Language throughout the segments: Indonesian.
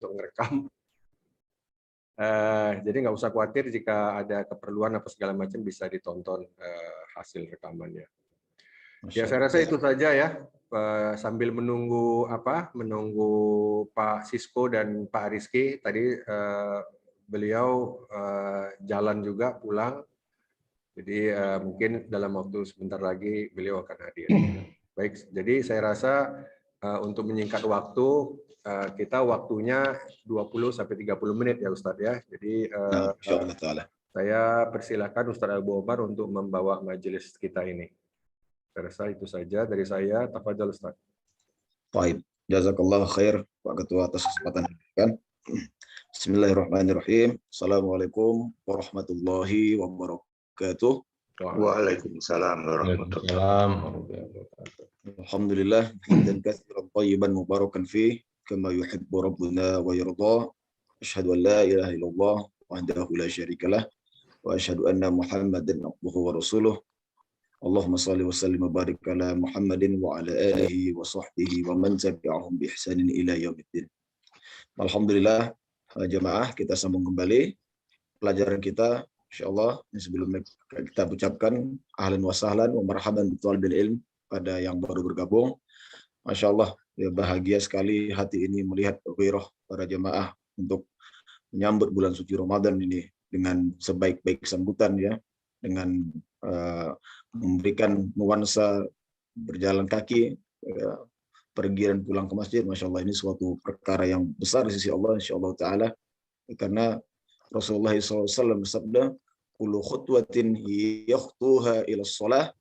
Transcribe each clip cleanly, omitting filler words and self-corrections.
untuk ngerekam. Jadi nggak usah khawatir jika ada keperluan apa segala macam bisa ditonton hasil rekamannya. Ya saya rasa itu saja ya. Sambil menunggu Pak Sisko dan Pak Rizky tadi beliau jalan juga pulang. Jadi mungkin dalam waktu sebentar lagi beliau akan hadir. Baik, jadi saya rasa untuk menyingkat waktu kita waktunya 20 sampai 30 menit ya Ustadz ya. Jadi saya persilakan Ustadz Abu Omar untuk membawa majelis kita ini. Saya rasa itu saja dari saya. Tafadhol Ustadz. Baik, jazakallah khair Pak Ketua atas kesempatan kan. Bismillahirrahmanirrahim. Assalamualaikum warahmatullahi wabarakatuh. Waalaikumsalam warahmatullahi wabarakatuh. Alhamdulillah, hamdan katsiran thayyiban mubarakan fi kama yuhibbu rabbuna wa yarda. Asyhadu an la ilaha illallah wahdahu la syarikalah wa asyhadu anna Muhammadan abduhu wa rasuluh. Allahumma shalli wa sallim wa barik ala Muhammadin wa ala alihi wa sahbihi wa man tabi'ahum bi ihsanin ila yaumiddin. Alhamdulillah, jemaah, kita sambung kembali pelajaran kita. Insyaallah, sebelumnya kita ucapkan ahlan wa sahlan wa marhaban bi thalibil ilm pada yang baru bergabung. Masya Allah, ya bahagia sekali hati ini melihat gairah para jemaah untuk menyambut bulan suci Ramadan ini dengan sebaik-baik sambutan ya, dengan memberikan nuansa berjalan kaki, pergi dan pulang ke masjid. Masya Allah, ini suatu perkara yang besar di sisi Allah, insya Allah Ta'ala, karena Rasulullah SAW bersabda, kullu khutwatin yakhtuha ila shalah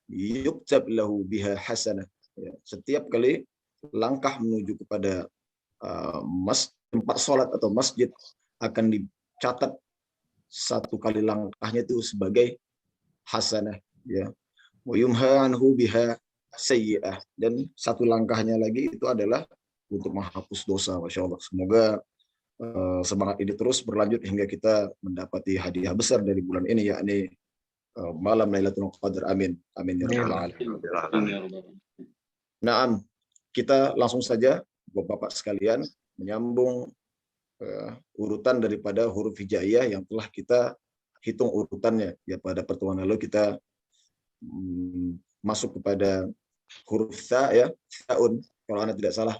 yuktab lahu biha hasanah. Ya, setiap kali langkah menuju kepada tempat sholat atau masjid akan dicatat satu kali langkahnya itu sebagai hasanah. Ya, wa yumha anhu biha sayyi'ah, dan satu langkahnya lagi itu adalah untuk menghapus dosa. Masya Allah. Semoga semangat ini terus berlanjut hingga kita mendapati hadiah besar dari bulan ini, yakni malam Lailatul Qadar. Amin. Amin ya rabbal alamin. Naam, kita langsung saja Bapak-bapak sekalian menyambung urutan daripada huruf hijaiyah yang telah kita hitung urutannya. Ya, pada pertemuan lalu kita masuk kepada huruf tha ya, thaun. Kalau Anda tidak salah,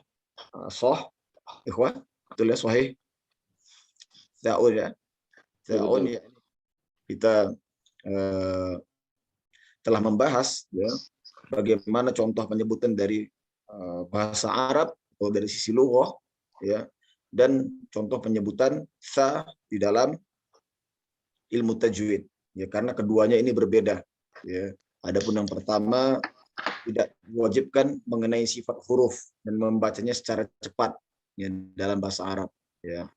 ikhwah, betul ya, sahih. Thaun ya. Thaun ya. Kita telah membahas ya bagaimana contoh penyebutan dari bahasa Arab atau dari sisi lughah ya, dan contoh penyebutan tha di dalam ilmu tajwid ya, karena keduanya ini berbeda ya. Adapun yang pertama tidak diwajibkan mengenai sifat huruf dan membacanya secara cepat ya, dalam bahasa Arab ya.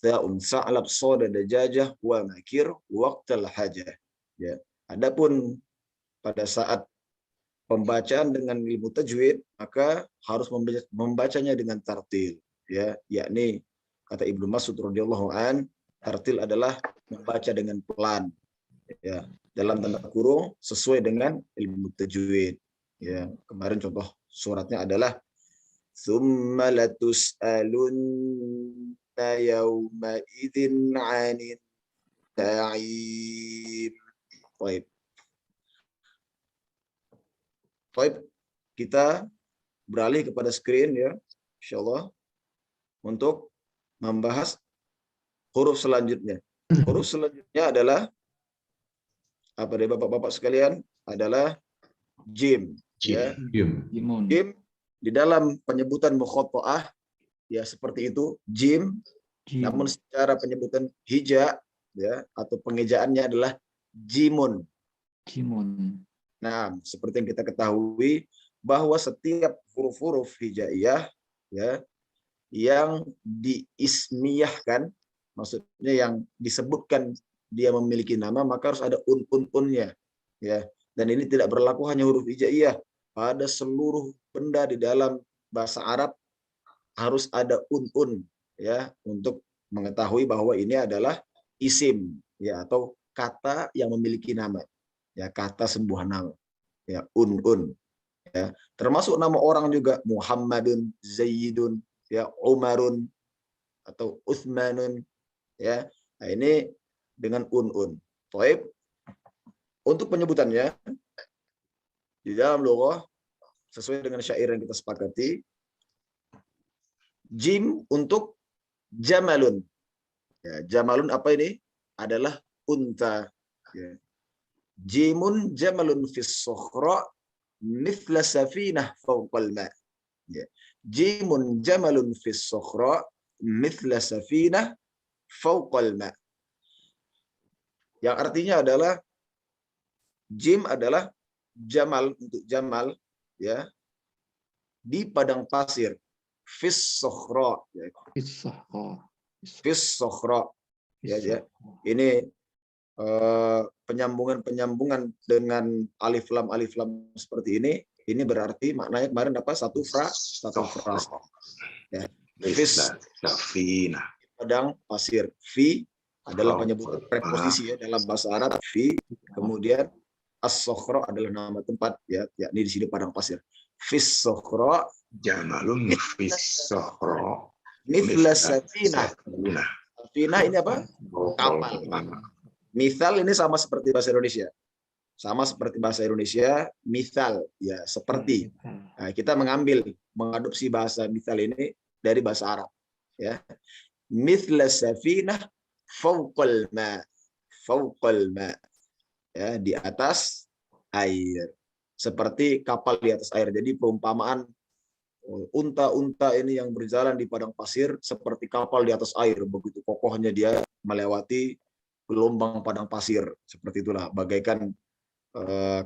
Ta'un sa'lab soda dajajah wa makir waqtal hajah ya. Adapun pada saat pembacaan dengan ilmu tajwid maka harus membacanya dengan tartil ya, yakni kata Ibnu Mas'ud radhiyallahu an, tartil adalah membaca dengan pelan ya, dalam tanda kurung sesuai dengan ilmu tajwid ya. Kemarin contoh suratnya adalah tsumma latus'alunna yauma idzin 'anil na'im. Baik. Baik, kita beralih kepada screen ya, insyaallah, untuk membahas huruf selanjutnya. Huruf selanjutnya adalah apa deh Bapak-bapak sekalian? Adalah jim. Ya. Jim di dalam penyebutan mukhatta'ah ya seperti itu, jim. Namun secara penyebutan hija ya atau pengejaannya adalah jimun. Nah, seperti yang kita ketahui bahwa setiap huruf-huruf hijaiyah ya yang diismiyahkan, maksudnya yang disebutkan dia memiliki nama, maka harus ada unnya ya. Dan ini tidak berlaku hanya huruf hijaiyah, pada seluruh benda di dalam bahasa Arab harus ada un ya, untuk mengetahui bahwa ini adalah isim ya, atau kata yang memiliki nama ya, kata sebuah nama ya, un ya. Termasuk nama orang juga, Muhammadun, Zaidun ya, Umarun atau Utsmanun, ya. Nah, ini dengan un. Baik. Untuk penyebutannya di dalam lughah sesuai dengan syair yang kita sepakati, jim untuk jamalun. Ya, jamalun apa ini? Adalah unta. Ya. Jimun jamalun fis sukhra mithla safinah fawqal ma. Ya. Jimun jamalun fis sukhra mithla safinah fawqal ma. Yang artinya adalah jim adalah jamal untuk jamal, ya, di padang pasir, fis sukhra, ya. Fis sukhra, ya. Ini penyambungan dengan alif lam seperti ini berarti maknanya kemarin apa? Satu frasa. Ya. Fis Safinah. padang pasir. Fi adalah penyebutan preposisi, ya, dalam bahasa Arab. Fi, kemudian as-sukhra adalah nama tempat, ya, yakni di sini padang pasir. Fis sukhra Jamalun fis sukhra mithla safinah. Safinah ini apa? Kapal. Misal ini sama seperti bahasa Indonesia. Sama seperti bahasa Indonesia, misal, ya, seperti. Nah, kita mengadopsi bahasa misal ini dari bahasa Arab, ya. Mithla safinah fawqal ma. Fawqal ma. Ya, di atas air. Seperti kapal di atas air. Jadi perumpamaan unta-unta ini yang berjalan di padang pasir seperti kapal di atas air. Begitu kokohnya dia melewati gelombang padang pasir, seperti itulah, bagaikan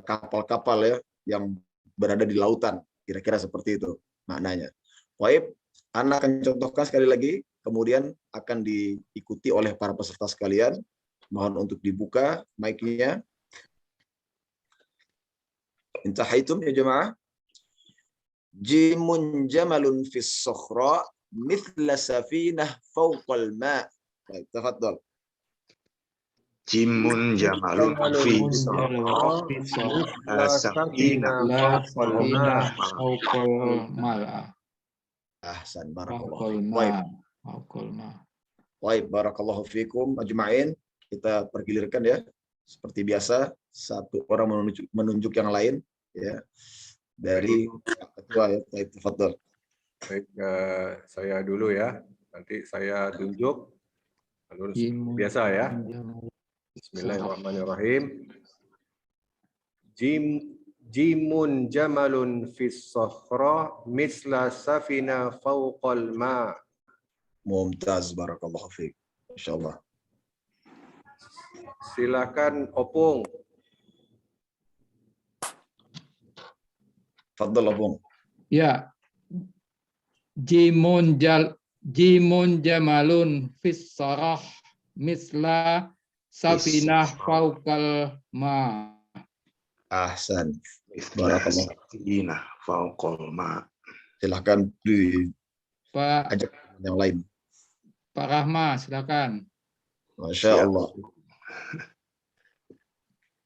kapal-kapal, ya, yang berada di lautan, kira-kira seperti itu maknanya. Baik, Anda akan contohkan sekali lagi, kemudian akan diikuti oleh para peserta sekalian. Mohon untuk dibuka mic-nya. Intahaitum ya jemaah. Jimun jamalun fis sukhra mithla safinah fawqal ma. Baik, tafadhol. Jimun jamalun fi safinah ahsan, barakallahu. Baik, barakallahu fikum ajma'in. Kita pergilirkan, ya, seperti biasa, satu orang menunjuk yang lain, ya, dari ketua, ya. Baik, tafadhol. Baik, saya dulu, ya. Nanti saya tunjuk. Biasa, ya. Bismillahirrahmanirrahim. Jimun jamalun fis sakhra misla safina fawqal ma. Mumtaz, barakallahu fiik. Insyaallah. Silakan Opung. Fadhal Opung. Ya. Jimun jamalun fis sarah misla safinah fawqal ma. Ahsan. Barakallahu safinah fawqal ma. Silakan diajak yang lain. Pak Rahma, silakan. Masya Allah.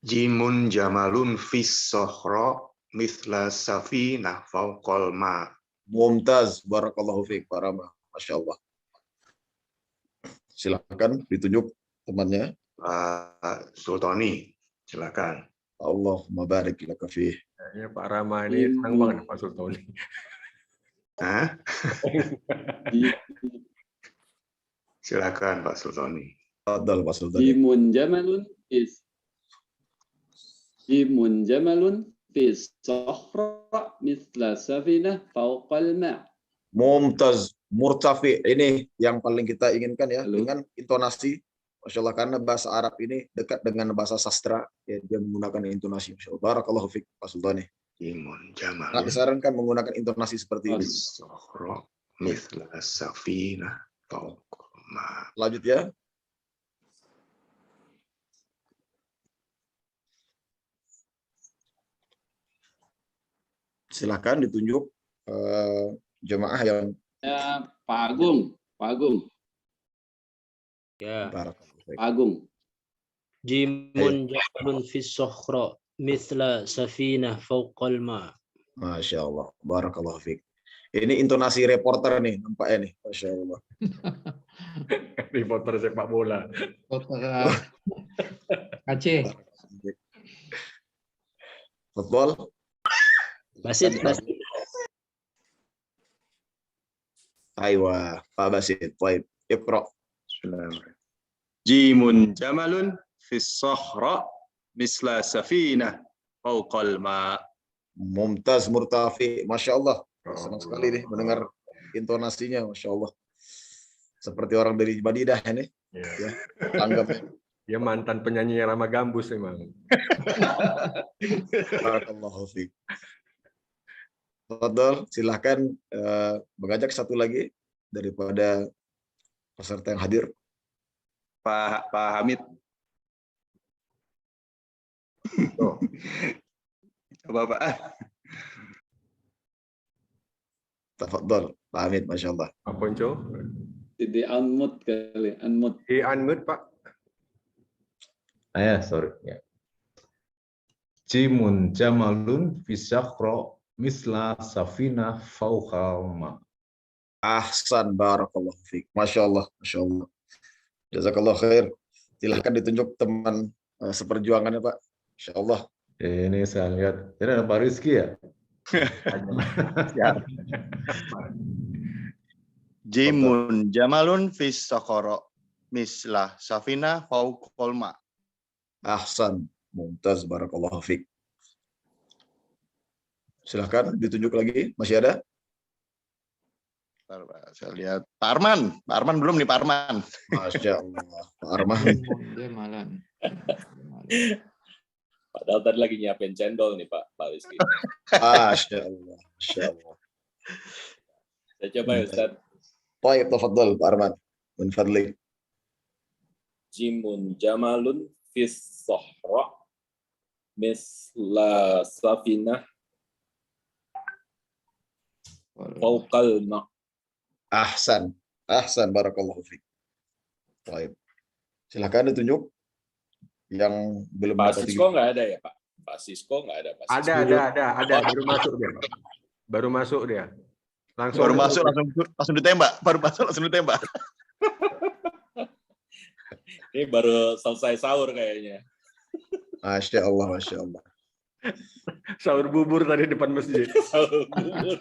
Jimun jamalun fis sokhra mithla safinah fawqal ma. Mumtaz, barakallahu fiik, Pak Rama. Masya Allah. Silakan ditunjuk temannya. Pak Sultoni, silakan. Allahumma barik laka fih. Kayaknya Pak Rama ini senang banget Pak Sultoni. Hah? Silakan Pak Sultoni. Fadhal Pak Sultoni. Jimun jamalun fis sokhra mithla safinah fawqal ma. Mumtaz, murtafi. Ini yang paling kita inginkan, ya. Halo. Dengan intonasi. Masya Allah, karena bahasa Arab ini dekat dengan bahasa sastra, ya, dia menggunakan intonasi. Masya Allah. Barakallahu fiik, Pak Sultani. Jimun jamalun. Nah, disarankan menggunakan intonasi seperti ini. Sokhra mithla safinah fawqal ma. Lanjut, ya. Silakan ditunjuk jemaah yang Pak Agung. Ya. Pak Agung. Jimun jamalun fis sokhra mithla safinah fawqal ma. Masya Allah, barakallahu fiik. Ini intonasi reporter nih, nampaknya nih, Masya Allah. Reporter sepak bola. Kota Aceh. Football. Basit, basit. Aywa, Pak Basit. Baik, Iqra. Bismillahirrahmanirrahim. Jimun jamalun fis sahra misla safinah fawqal ma. Mumtaz Murtafi. Masya Allah. Senang sekali nih mendengar intonasinya. Masya Allah. Seperti orang dari Madinah ini. Ya. Tanggapnya. Dia mantan penyanyi Rama Gambus memang. Barakallahu fiik. Fadol, silahkan mengajak satu lagi daripada peserta yang hadir. Pak Hamid. Oh. Coba Pak. Tafadhol, Pak Hamid, Masya Allah. Pak Ponco. Di unmute kali, unmute. Di unmute, Pak. Sorry. Ya. Jimun jamalun fisakhra misla safina fauqal ma. Ahsan, barakallahu fiik. Masya Allah, Masya Allah. Jazakallah khair. Silahkan ditunjuk teman seperjuangannya, Pak. Masya Allah. Ini saya lihat. Ini ada Pak Rizky ya? Jimun jamalun fis sakhara misla safina fawqal ma. Ahsan, mumtaz, barakallahu fiik. Silahkan ditunjuk lagi. Masih ada? Bentar, Pak, saya lihat Pak Arman. Pak Arman belum nih Pak Arman. Masya Allah. Pak Arman. Jamalan. Padahal tadi lagi nyiapin cendol nih Pak Rizky. Masya Allah. Masya Allah. Saya coba ya Ustaz. Baik, tafadhal Pak Arman. Min fadlik. Jimun jamalun fis sahra misla safinah fawqal ma. Ahsan. Ahsan, barakallahu fiik. Baik. Silakan ditunjuk yang belum Pak dapat Sisko nggak ada ya Pak? Pak Sisko nggak ada. Pak Sisko. Ada. Baru masuk dia, Pak. Baru masuk dia. Langsung Langsung ditembak. Baru masuk langsung ditembak. Ini baru selesai sahur kayaknya. Masya Allah, Masya Allah. sahur bubur tadi depan masjid. Sahur bubur.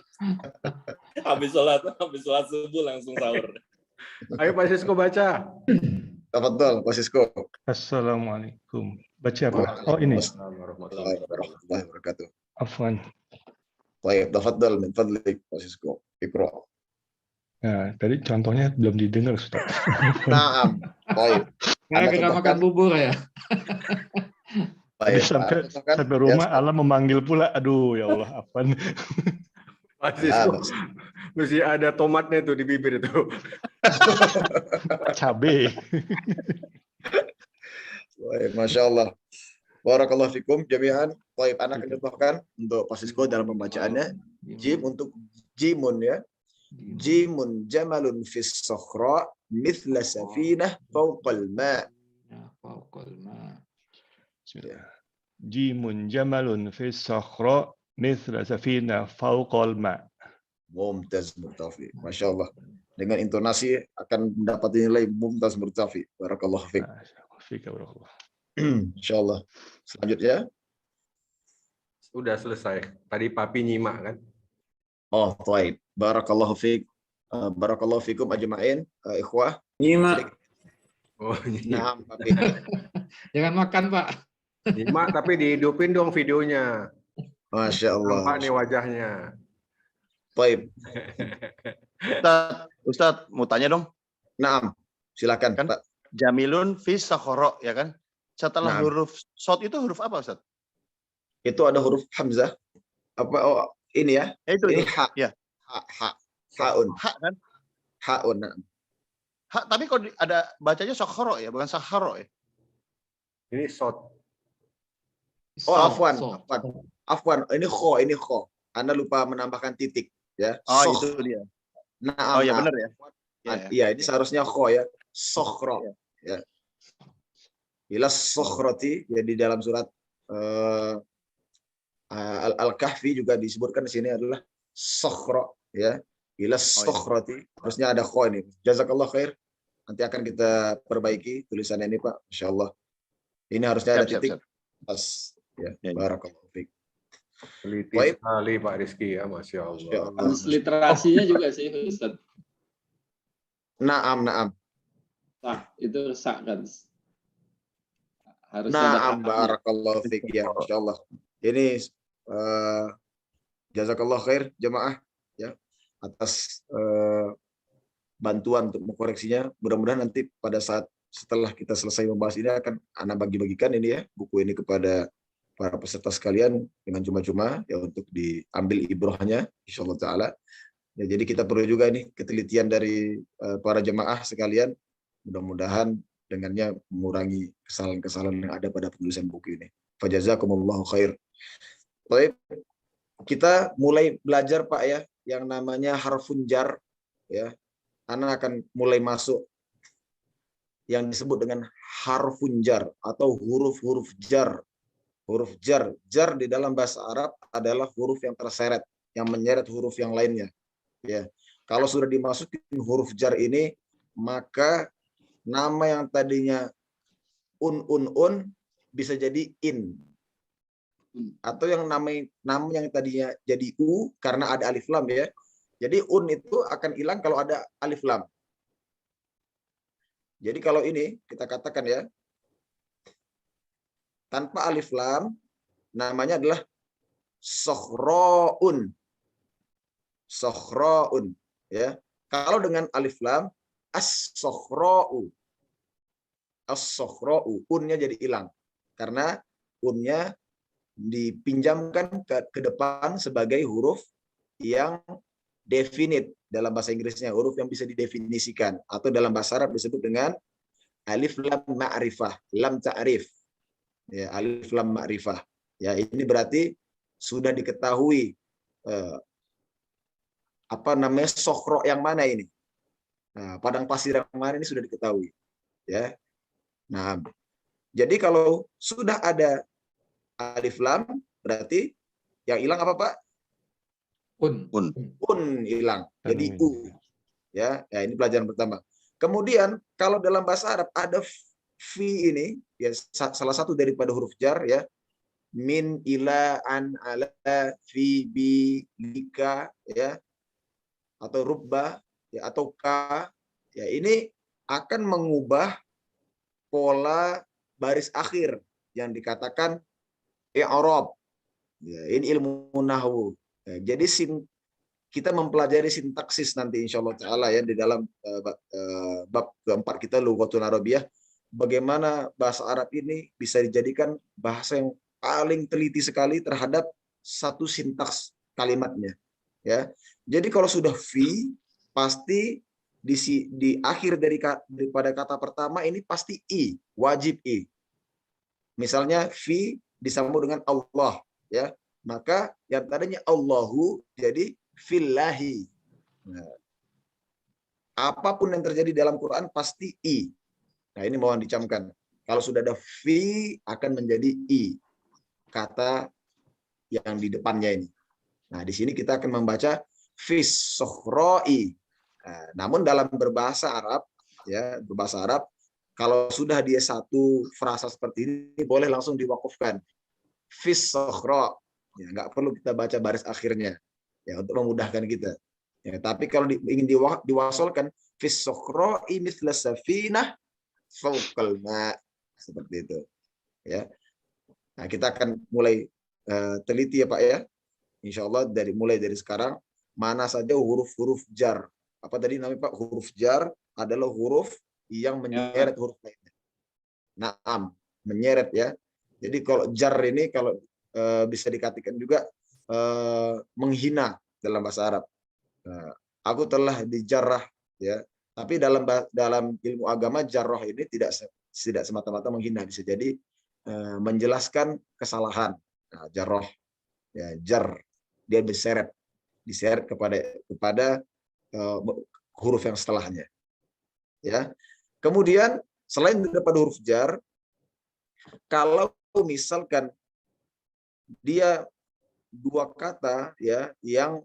Habis sholat subuh langsung sahur. Ayo Pak Sisko baca. Tafadhal, Pak Sisko. Assalamualaikum. Baca apa? Oh ini. Warahmatullahi wabarakatuh. Afwan. Baik, tafadhal min fadlik, Pak Sisko. Iqra. Nah, tadi contohnya belum didengar, Ustaz. Naam. Baik. Karena kita makan bubur ya. Tadi Baik. sampai rumah Allah memanggil pula. Aduh, ya Allah, Afwan. Pak Sisko. Mesti ada tomatnya tuh di bibir itu. Cabe. Baik, Masya Allah. Barakallahu fikum jami'an. Baik, anak contohkan untuk Pak Sisko dalam pembacaannya. Jim untuk jimun ya. Jimun jamalun fis sakhra mithla safinah fawqal ma. Jimun jamalun fi sakhra mithla safina fawqal ma. Mumtaz Murtafi. Masya Allah. Dengan intonasi akan mendapat nilai Mumtaz Murtafi. Barakallahu fiik. Insyaallah. Selanjutnya. Sudah selesai. Tadi Papi nyimak kan? Oh, baik. Barakallahu fiik. Barakallahu fikum ajma'in. Ikhwah. Nyimak. Oh, Nah, Papi. Jangan makan, Pak. nyimak tapi dihidupin dong videonya. Masya Allah. Nampak nih wajahnya. Baik. Ustaz, mau tanya dong. Naam. Silakan, Kan Pak. Jamilun fi sakhara ya kan? Setelah Nah. huruf shad itu huruf apa Ustaz? Itu ada huruf hamzah. Apa ini ya? Itu Ini ha. Ya. Haun. Hak kan? Haun. Naam. Hak, tapi kok ada bacanya sakhara ya, bukan sahara ya? Ini shot. Oh, afwan. So. Afwan. Ini kho. Anda lupa menambahkan titik ya. Oh, Sokh. itu dia. Naam. Oh, ya naam. benar ya. Ya, ya. Iya, ini seharusnya kho ya. Sokhro. Ya. Ila sokhroti ya di dalam surat Al-Kahfi juga disebutkan di sini adalah sokhro ya. Ila sokhroti. Harusnya ada kho ini. Jazakallah khair. nanti akan kita perbaiki tulisannya ini Pak, Insya Allah. Ini harusnya ada Siap, siap, titik siap. pas ya. Ya, ya. Barakallahu fiik. Teliti Baik. sekali Pak Rizky ya, Masya Allah. Masya Allah. Transliterasinya juga sih Ustaz. Naam. Sah, itu sah kan. Harusnya Naam, ada barakallahu fiik ya, Masya Allah. Ini jazakallah khair jemaah ya atas bantuan untuk mengkoreksinya. Mudah-mudahan nanti pada saat setelah kita selesai membahas ini akan Ana bagi-bagikan ini ya buku ini kepada para peserta sekalian dengan cuma-cuma ya untuk diambil ibrohnya insyaallah taala. Ya, jadi kita perlu juga nih ketelitian dari para jemaah sekalian. Mudah-mudahan dengannya mengurangi kesalahan-kesalahan yang ada pada penulisan buku ini. Fajazakumullahu khair. Baik, kita mulai belajar Pak ya yang namanya harfun jar ya. Ana akan mulai masuk yang disebut dengan harfun jar atau huruf-huruf jar. Huruf jar. Jar di dalam bahasa Arab adalah huruf yang terseret, yang menyeret huruf yang lainnya. Ya. Kalau sudah dimasukin huruf jar ini, maka nama yang tadinya un bisa jadi in. Atau yang nama yang tadinya jadi u karena ada alif lam ya. Jadi un itu akan hilang kalau ada alif lam. Jadi kalau ini kita katakan ya, tanpa alif lam, namanya adalah sokhro'un. Sokhro'un. Ya. Kalau dengan alif lam, as-sokhro'u. As-sokhro'u. Unnya jadi hilang. Karena unnya dipinjamkan ke depan sebagai huruf yang definite dalam bahasa Inggrisnya, huruf yang bisa didefinisikan. Atau dalam bahasa Arab disebut dengan alif lam ma'rifah, lam ta'rif. Ya, alif lam ma'rifah. Ya, ini berarti sudah diketahui apa namanya sokhro yang mana ini. Nah, padang pasir yang mana ini sudah diketahui. Ya. Nah, jadi kalau sudah ada alif lam berarti yang hilang apa Pak? Un hilang. Jadi u. Ya, ini pelajaran pertama. Kemudian kalau dalam bahasa Arab ada fi ini ya salah satu daripada huruf jar ya. Min, ila, an, ala, fi, bi, lika ya. Atau rubba ya atau ka ya ini akan mengubah pola baris akhir yang dikatakan i'rab. Ya, ini ilmu nahwu. Ya, jadi kita mempelajari sintaksis nanti insyaallah taala ya di dalam bab keempat kita Lughatul Arabiyyah, bagaimana bahasa Arab ini bisa dijadikan bahasa yang paling teliti sekali terhadap satu sintaks kalimatnya ya. Jadi kalau sudah fi pasti di akhir daripada kata pertama ini pasti i, wajib i. Misalnya fi disambung dengan Allah ya, maka yang tadinya Allahu jadi fillahi. Nah, apapun yang terjadi dalam Quran pasti i. Nah, ini mohon dicamkan. Kalau sudah ada fi akan menjadi i. Kata yang di depannya ini. Nah, di sini kita akan membaca fis sokhro'i. Nah, namun dalam berbahasa Arab ya, berbahasa Arab kalau sudah dia satu frasa seperti ini boleh langsung diwakufkan. Fis sokhro. Ya, nggak perlu kita baca baris akhirnya ya untuk memudahkan kita. Ya, tapi kalau ingin diwasolkan fis sokhro'i mithla safinah fawqal ma, seperti itu. Ya. Nah, kita akan mulai teliti ya Pak ya. Insya Allah mulai dari sekarang mana saja huruf-huruf jar. Apa tadi namanya Pak? Huruf jar adalah huruf yang menyeret huruf lainnya. Naam, menyeret ya. Jadi kalau jar ini kalau bisa dikatakan juga menghina dalam bahasa Arab. Aku telah dijarrah ya. Tapi dalam ilmu agama jarrah ini tidak semata-mata menghina, bisa jadi menjelaskan kesalahan. Nah, jarrah ya, jar dia diseret kepada huruf yang setelahnya. Ya. Kemudian selain daripada huruf jar, kalau misalkan dia dua kata ya yang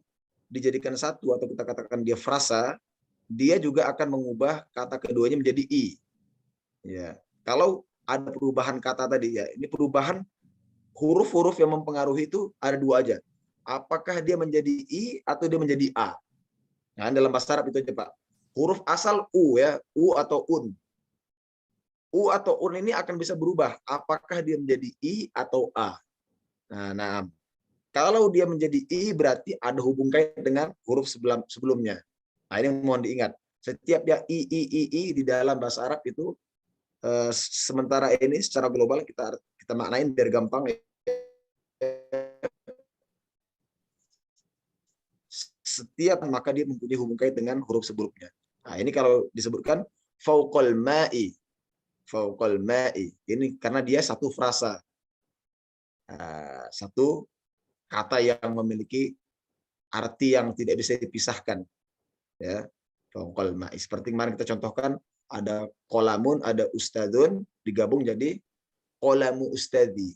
dijadikan satu atau kita katakan dia frasa dia juga akan mengubah kata keduanya menjadi i. Ya, kalau ada perubahan kata tadi ya, ini perubahan huruf-huruf yang mempengaruhi itu ada dua aja. Apakah dia menjadi i atau dia menjadi a? Nah, dalam bahasa Arab itu aja, Pak. Huruf asal u ya, u atau un. U atau un ini akan bisa berubah. Apakah dia menjadi i atau a? Nah, kalau dia menjadi i berarti ada hubung kait dengan huruf sebelumnya. Nah, ini mohon diingat. Setiap dia i di dalam bahasa Arab itu sementara ini secara global kita maknain biar gampang. Setiap maka dia mempunyai hubung kait dengan huruf sebelumnya. Nah, ini kalau disebutkan fauqal ma'i. Fauqal ma'i. Ini karena dia satu frasa. Satu kata yang memiliki arti yang tidak bisa dipisahkan. Ya. Fauqal ma'i. Seperti kemarin kita contohkan ada qolamun, ada ustadzun digabung jadi qolamu ustadzi.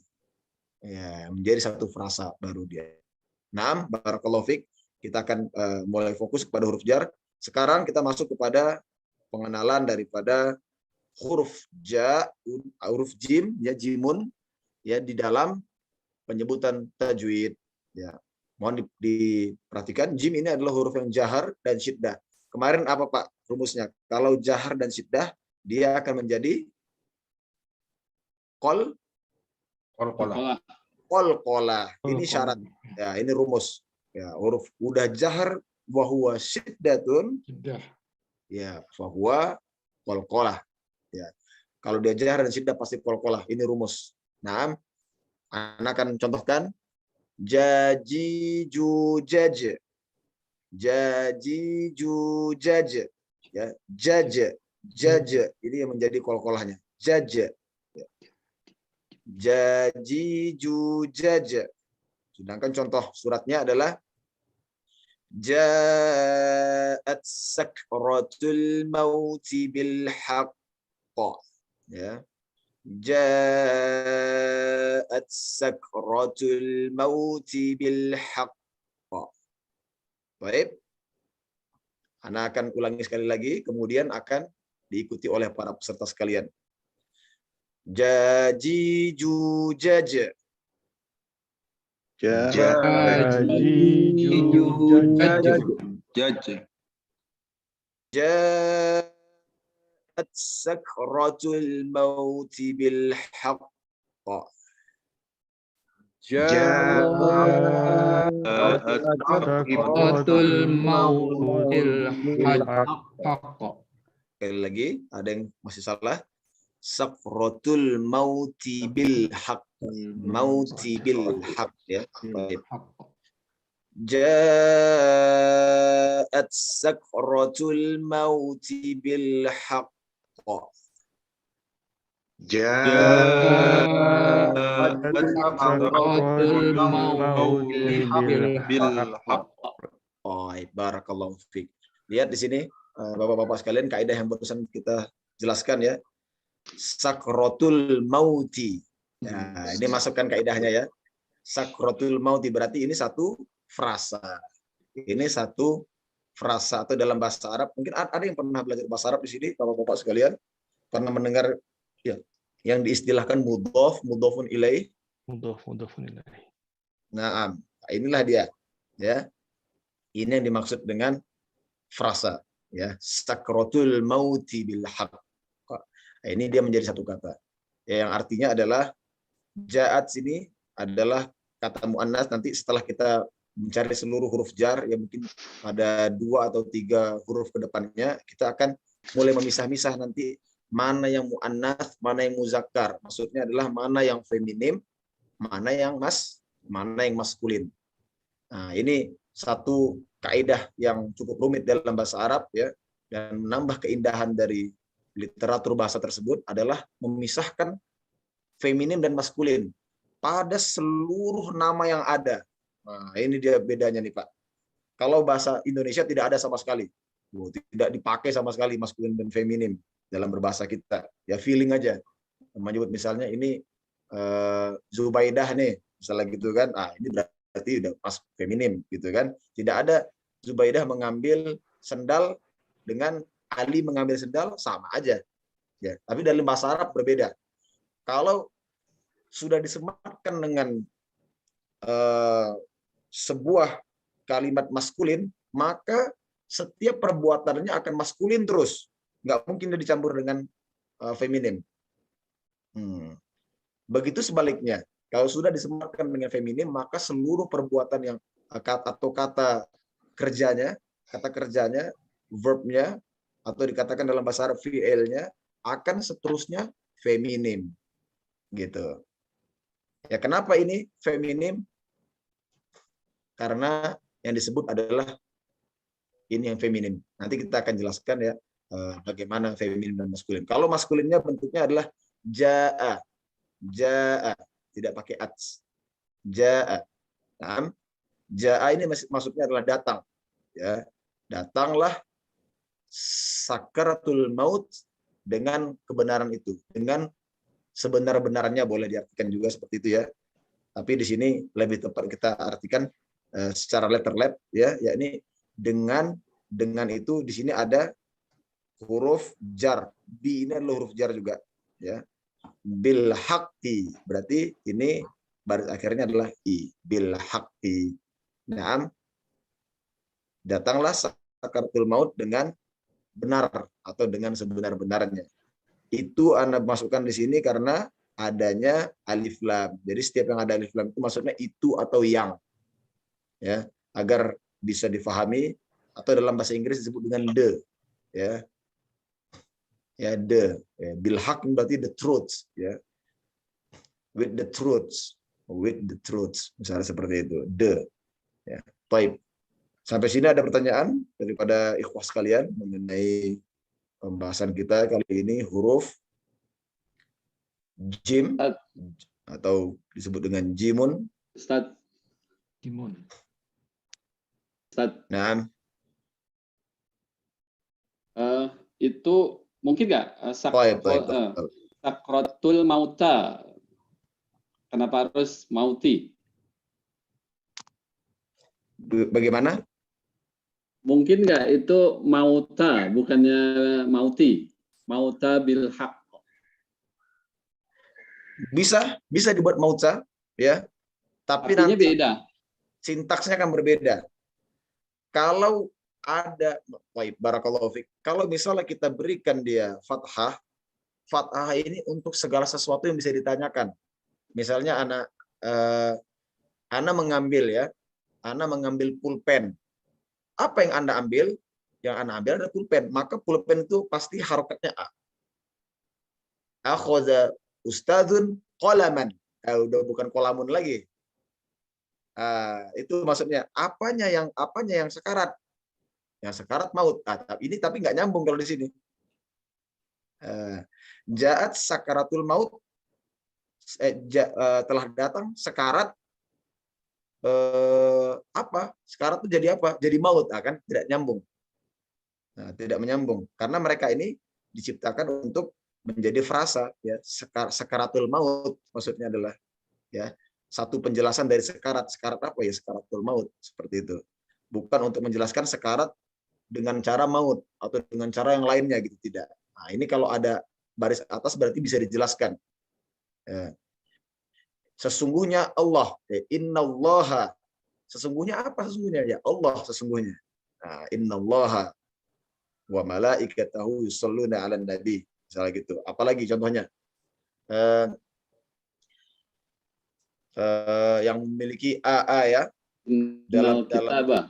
Ya, menjadi satu frasa baru dia. Naam, barakallahu fiik. Kita akan mulai fokus kepada huruf jar. Sekarang kita masuk kepada pengenalan daripada huruf ja, huruf jim, ya jimun, ya di dalam penyebutan tajwid. Ya, mohon diperhatikan, jim ini adalah huruf yang jahar dan syiddah. Kemarin apa Pak rumusnya? Kalau jahar dan syiddah, dia akan menjadi qolqolah. Ini syarat. Ya, ini rumus. Ya, huruf udah jahar bahwa syiddatun, ya bahwa qolqolah. Ya, kalau dia jahar dan syiddah pasti qolqolah. Ini rumus. Nah, anak akan contohkan jaji jujaj, jaji jujaj, ya jaj, ini yang menjadi qolqolahnya. Jaj, jaji jujaj. Sedangkan contoh suratnya adalah ja'at sakratul mauti bil haqq. Ya. Ja'at sakratul mauti bil haqq. Baik. Ana akan ulangi sekali lagi, kemudian akan diikuti oleh para peserta sekalian. Jaji jujaj. Ja'at sakratul mauti bil haqq. Sakratul mautil haqq. Sekali lagi, ada yang masih salah. Sakratul mauti bil haqq. Mauti bil haqq, ya. Baik. Ja'at sakratul mauti bil haqq. Sakratul mautil haqq. Barakallahu fiik. Lihat di sini Bapak-bapak sekalian, kaidah yang barusan kita jelaskan ya. Sakratul mauti. Nah, ini masukkan kaidahnya ya. Sakratul mauti berarti ini satu frasa. Ini satu frasa atau dalam bahasa Arab. Mungkin ada yang pernah belajar bahasa Arab di sini, Bapak-bapak sekalian. Pernah mendengar ya yang diistilahkan mudhof, mudhofun ilaih. Mudhofun ilaih. Nah, inilah dia. Ya. Ini yang dimaksud dengan frasa. Ya, sakratul mauti bil haqq. Ini dia menjadi satu kata. Ya, yang artinya adalah ja'at sini adalah kata muannas. Nanti setelah kita mencari seluruh huruf jar, ya mungkin ada 2 atau 3 huruf ke depannya, kita akan mulai memisah-misah nanti mana yang muannas, mana yang muzakkar. Maksudnya adalah mana yang feminim, mana yang maskulin. Nah, ini satu kaidah yang cukup rumit dalam bahasa Arab ya, dan menambah keindahan dari literatur bahasa tersebut adalah memisahkan feminim dan maskulin pada seluruh nama yang ada. Nah, ini dia bedanya nih Pak. Kalau bahasa Indonesia tidak ada sama sekali. Tidak dipakai sama sekali maskulin dan feminim dalam berbahasa kita. Ya feeling aja. Menyebut misalnya ini Zubaidah nih, misalnya gitu kan. Ah, ini berarti udah pas feminim gitu kan. Tidak ada Zubaidah mengambil sendal dengan Ali mengambil sendal sama aja. Ya, tapi dalam bahasa Arab berbeda. Kalau sudah disematkan dengan sebuah kalimat maskulin, maka setiap perbuatannya akan maskulin terus. Nggak mungkin dia dicampur dengan feminim. Begitu sebaliknya. Kalau sudah disematkan dengan feminim, maka seluruh perbuatan yang kata kerjanya, verbnya, atau dikatakan dalam bahasa Arab fi'ilnya, akan seterusnya feminim. Gitu. Ya, kenapa ini feminim? Karena yang disebut adalah ini yang feminim. Nanti kita akan jelaskan ya bagaimana feminim dan maskulin. Kalau maskulinnya bentuknya adalah ja'a. Ja'a, tidak pakai ats. Ja'a. Nah, ja'a ini maksudnya adalah datang. Ya, datanglah sakaratul maut dengan kebenaran itu, dengan sebenar-benarnya, boleh diartikan juga seperti itu ya. Tapi di sini lebih tepat kita artikan secara letter-let ya, yakni dengan itu di sini ada huruf jar. Bi ini adalah huruf jar juga ya. Bil haqqi, berarti ini baris akhirnya adalah i. Bil haqqi. Naam. Datanglah sakaratul maut dengan benar atau dengan sebenar-benarnya. Itu Anda masukkan di sini karena adanya alif lam. Jadi setiap yang ada alif lam itu maksudnya itu atau yang. Ya, agar bisa difahami, atau dalam bahasa Inggris disebut dengan the. Ya. Ya, the. Ya, bil haq berarti the truth, ya. With the truths. With the truths. Misalnya seperti itu. The. Ya. Baik. Sampai sini ada pertanyaan daripada ikhwah sekalian mengenai pembahasan kita kali ini huruf jim atau disebut dengan jimun. Ustaz. Jimun. Ustaz. Nah, itu mungkin nggak sakratul mauta? Kenapa harus mauti? Bagaimana? Mungkin nggak itu mauta, bukannya mauti? Mauta bil haq. Bisa dibuat mauta, ya. Tapi artinya nanti beda. Sintaksnya akan berbeda. Kalau ada, barakallahu fiik. Kalau misalnya kita berikan dia fathah ini untuk segala sesuatu yang bisa ditanyakan. Misalnya Ana mengambil pulpen. Apa yang Anda ambil? Yang Anda ambil adalah pulpen. Maka pulpen itu pasti harokatnya A. Akhadha ustadzun qalaman. Udah bukan qalamun lagi. Itu maksudnya apanya yang sekarat? Yang sekarat maut. Tapi nggak nyambung kalau di sini. Ja'at sakaratul maut. Telah datang sekarat. Sekarat itu jadi apa? Jadi maut, kan? Tidak nyambung. Nah, tidak menyambung karena mereka ini diciptakan untuk menjadi frasa, ya. Sakaratul maut maksudnya adalah, ya, satu penjelasan dari sekarat. Sekarat apa ya? Sakaratul maut, seperti itu. Bukan untuk menjelaskan sekarat dengan cara maut atau dengan cara yang lainnya gitu, tidak. Nah, ini kalau ada baris atas berarti bisa dijelaskan. Ya. Sesungguhnya Allah, innallaha. Sesungguhnya apa sesungguhnya? Ya Allah sesungguhnya. Nah, innallaha wa malaikatahu yusholluna 'alan nabi. Misalnya gitu. Apalagi contohnya? Yang memiliki AA, ya. Innal kitabah.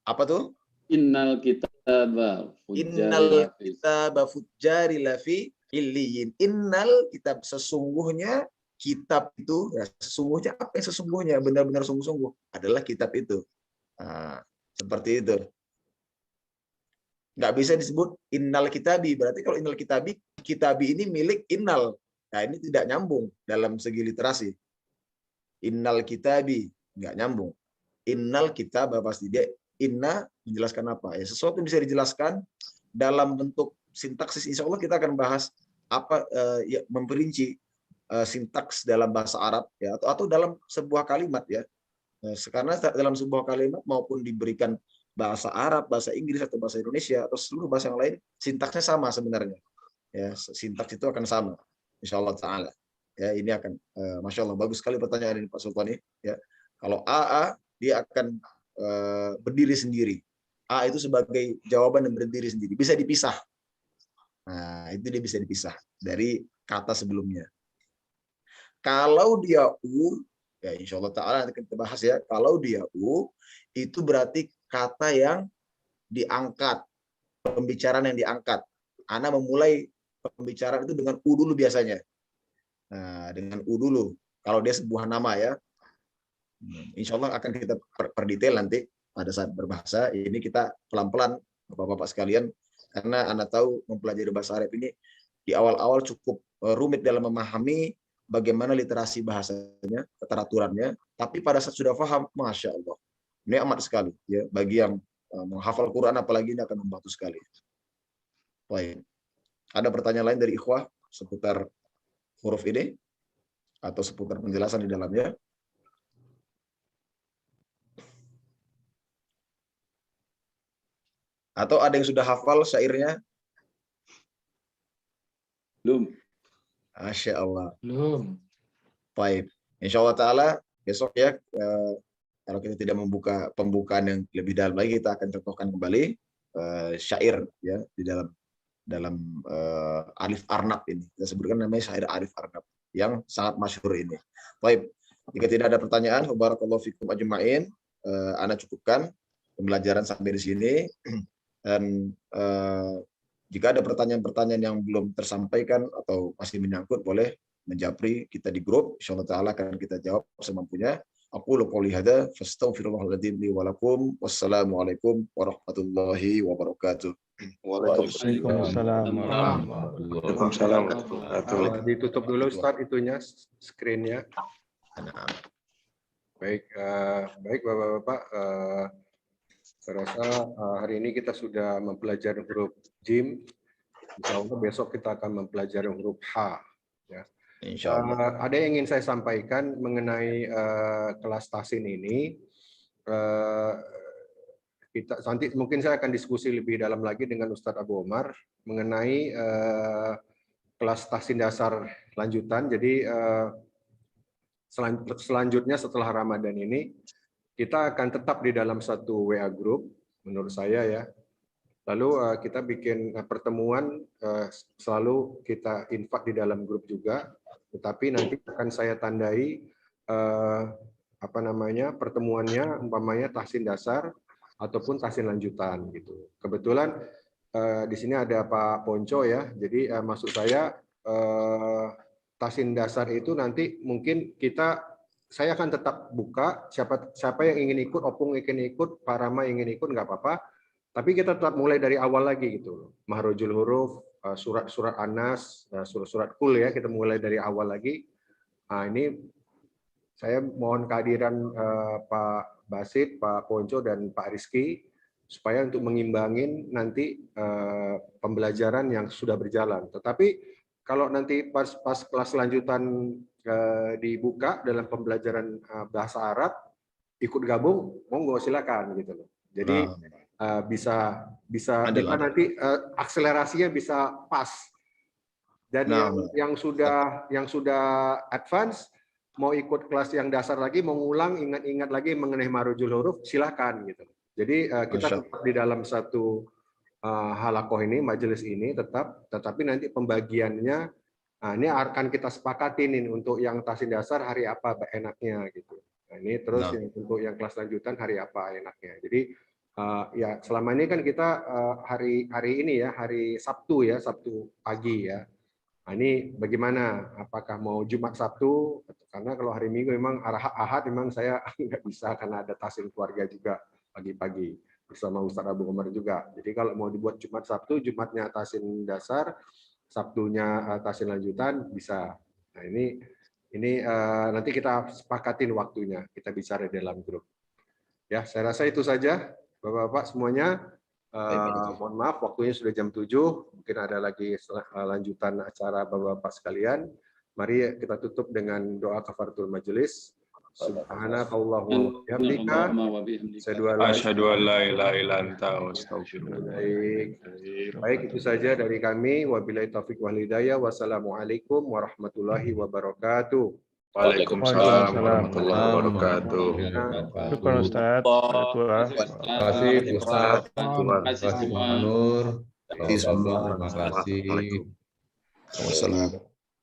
Apa tuh? Innal kitabah fujjari lafi illiyin. Innal kitab, sesungguhnya kitab itu, ya, sesungguhnya apa yang sesungguhnya, benar-benar sungguh-sungguh adalah kitab itu. Nah, seperti itu. Nggak bisa disebut innal kitabi. Berarti kalau innal kitabi ini milik innal. Nah, ini tidak nyambung dalam segi literasi. Innal kitabi nggak nyambung. Innal kitab pasti dia inna menjelaskan apa? Ya, sesuatu yang bisa dijelaskan dalam bentuk sintaksis. Insya Allah kita akan bahas apa, ya, memperinci sintaks dalam bahasa Arab, ya, atau dalam sebuah kalimat, ya. Karena dalam sebuah kalimat maupun diberikan bahasa Arab, bahasa Inggris atau bahasa Indonesia atau seluruh bahasa yang lain, sintaksnya sama sebenarnya. Ya, sintaks itu akan sama, insya Allah Taala. Ya, ini akan, masya Allah, bagus sekali pertanyaan ini Pak Sultani. Ya, kalau AA dia akan berdiri sendiri. A itu sebagai jawaban yang berdiri sendiri, bisa dipisah. Nah, itu dia bisa dipisah dari kata sebelumnya. Kalau dia U, ya insya Allah Ta'ala nanti kita bahas ya. Kalau dia U, itu berarti kata yang diangkat, pembicaraan yang diangkat. Ana memulai pembicaraan itu dengan U dulu biasanya. Nah, dengan U dulu. Kalau dia sebuah nama ya. Insya Allah akan kita perdetail nanti pada saat berbahasa. Ini kita pelan-pelan, Bapak-Bapak sekalian, karena Anda tahu mempelajari bahasa Arab ini di awal-awal cukup rumit dalam memahami bagaimana literasi bahasanya, keteraturannya. Tapi pada saat sudah paham, Masya Allah, ini amat sekali. Ya, bagi yang menghafal Quran, apalagi ini akan membantu sekali. Baik. Ada pertanyaan lain dari ikhwah seputar huruf ini? Atau seputar penjelasan di dalamnya? Atau ada yang sudah hafal syairnya? Belum. Masya Allah. Belum. Baik. Insya Allah Ta'ala besok ya, kalau kita tidak membuka pembukaan yang lebih dalam lagi, kita akan contohkan kembali syair ya di dalam Alif Arnab ini. Kita sebutkan namanya syair Alif Arnab yang sangat masyhur ini. Baik. Jika tidak ada pertanyaan, barakallahu fikum ajma'in, Anda cukupkan pembelajaran sampai di sini. Dan jika ada pertanyaan-pertanyaan yang belum tersampaikan atau masih menyangkut, boleh menjapri kita di grup. Insyaallah Ta'ala akan kita jawab semampunya. Aqulu qouli hadza fastaghfirullahaladzim li wa lakum. Wassalamualaikum warahmatullahi wabarakatuh. Waalaikumsalam warahmatullahi wabarakatuh. Ditutup dulu Ustaz itunya, screen-nya. Baik, baik Bapak-bapak. Saya rasa hari ini kita sudah mempelajari huruf jim. Insya Allah besok kita akan mempelajari huruf H. Ya. Insya Allah. Ada yang ingin saya sampaikan mengenai kelas tasin ini. Kita nanti mungkin saya akan diskusi lebih dalam lagi dengan Ustadz Abu Omar mengenai kelas tasin dasar lanjutan. Jadi selanjutnya setelah Ramadan ini, kita akan tetap di dalam satu WA group, menurut saya ya. Lalu kita bikin pertemuan, selalu kita infak di dalam grup juga. Tetapi nanti akan saya tandai pertemuannya, umpamanya tahsin dasar ataupun tahsin lanjutan gitu. Kebetulan di sini ada Pak Ponco ya. Jadi maksud saya tahsin dasar itu nanti mungkin saya akan tetap buka, siapa yang ingin ikut, Opung ingin ikut, Pak Rama ingin ikut, nggak apa-apa. Tapi kita tetap mulai dari awal lagi gitu. Mahrojul huruf, surat-surat Anas, surat-surat Kul ya, kita mulai dari awal lagi. Nah ini saya mohon kehadiran Pak Basit, Pak Ponco, dan Pak Rizky, supaya untuk mengimbangin nanti pembelajaran yang sudah berjalan. Tetapi kalau nanti pas kelas lanjutan dibuka dalam pembelajaran bahasa Arab, ikut gabung, monggo silakan gitu loh. Jadi bisa kita nanti akselerasinya bisa pas. Dan yang sudah advance mau ikut kelas yang dasar lagi, mau ngulang, ingat-ingat lagi mengenai marujul huruf, silakan gitu. Jadi kita tetap di dalam satu halakoh ini, majelis ini tetapi nanti pembagiannya ini akan kita sepakatin ini untuk yang tahsin dasar hari apa enaknya gitu. Nah, ini terus untuk yang kelas lanjutan hari apa enaknya. Jadi ya selama ini kan kita hari ini ya, hari Sabtu ya, Sabtu pagi ya. Nah, ini bagaimana? Apakah mau Jumat Sabtu? Karena kalau hari Minggu memang Ahad memang saya nggak bisa karena ada tahsin keluarga juga pagi-pagi bersama Ustadz Abu Omar juga. Jadi kalau mau dibuat Jumat Sabtu, Jumatnya tahsin dasar, Sabtunya tahsin lanjutan bisa. Nah ini nanti kita sepakatin waktunya, kita bicara di dalam grup. Ya, saya rasa itu saja, Bapak-bapak semuanya. Mohon maaf, waktunya sudah jam 7. Mungkin ada lagi lanjutan acara Bapak-bapak sekalian. Mari kita tutup dengan doa kafaratul majelis. Subhanakallahumma wa bihamdika Asyhadu an la ilaha illa anta wa astaghfiruka. Baik, itu saja dari kami. Wabillahi taufiq wal hidayah. Wassalamualaikum warahmatullahi wabarakatuh. Waalaikumsalam warahmatullahi wabarakatuh. Syukur Ustaz. Terima kasih Ustaz. Terima kasih semua. Nur. Terima kasih. Assalamualaikum.